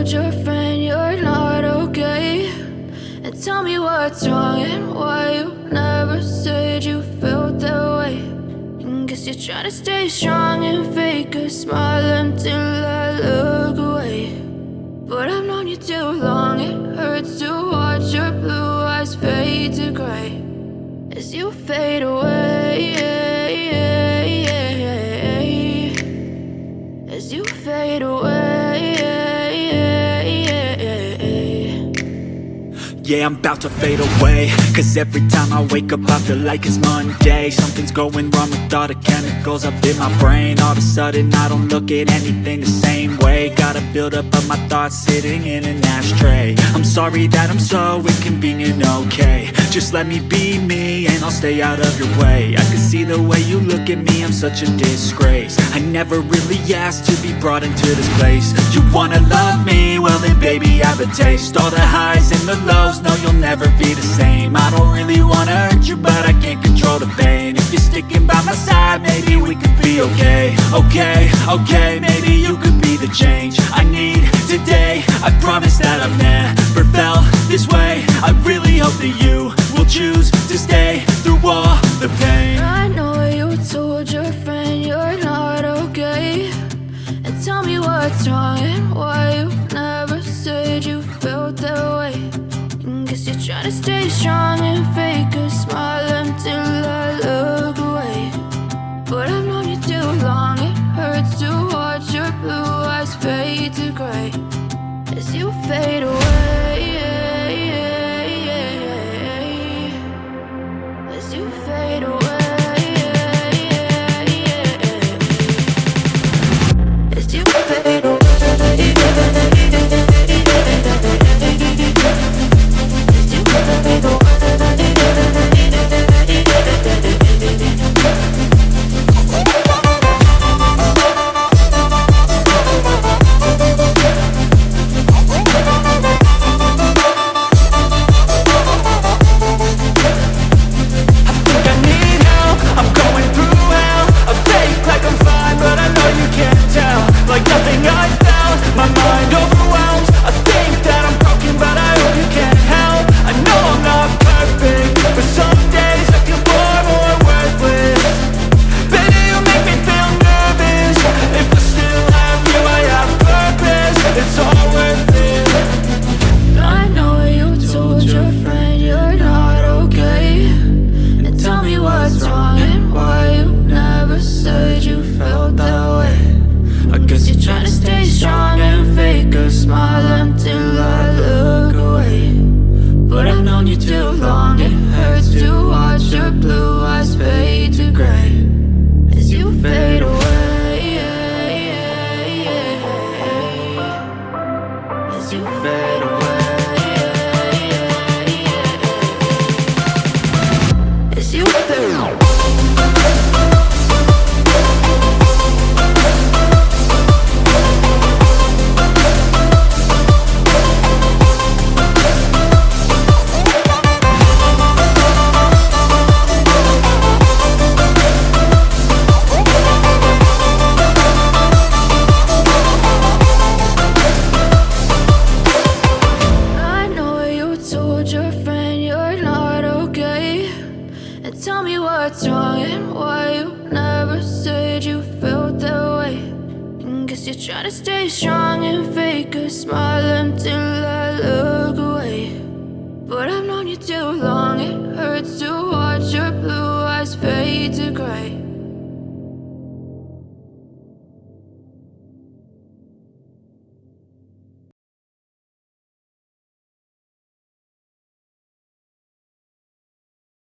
told your friend you're not okay? And tell me what's wrong and why you never said you felt that way. And guess you're trying to stay strong and fake a smile until I look away. But I've known you too long, it hurts to watch your blue eyes fade to gray as you fade away, as you fade away. Yeah, I'm about to fade away, cause every time I wake up I feel like it's Monday. Something's going wrong with all the chemicals up in my brain. All of a sudden I don't look at anything the same way. Got a buildup of my thoughts sitting in an ashtray. I'm sorry that I'm so inconvenient, okay? Just let me be me and I'll stay out of your way. I can see the way you look at me, I'm such a disgrace. I never really asked to be brought into this place. You wanna love me? Well then baby I have a taste. All the highs and the lows, no, you'll never be the same. I don't really wanna hurt you, but I can't control the pain. If you're sticking by my side, maybe we could be okay. Okay, maybe you could be the change I need today. I promise that I've never felt this way. I really hope that you will choose to stay through all the pain. I know you told your friend you're not okay. And tell me what's wrong and why you never said you felt that way. Guess you're trying to stay strong and fake a smile until I look away. But I've known you too long, it hurts to watch your blue eyes fade to gray as you fade away, as you fade away, as you fade away. You're trying to stay strong and fake a smile until I look away.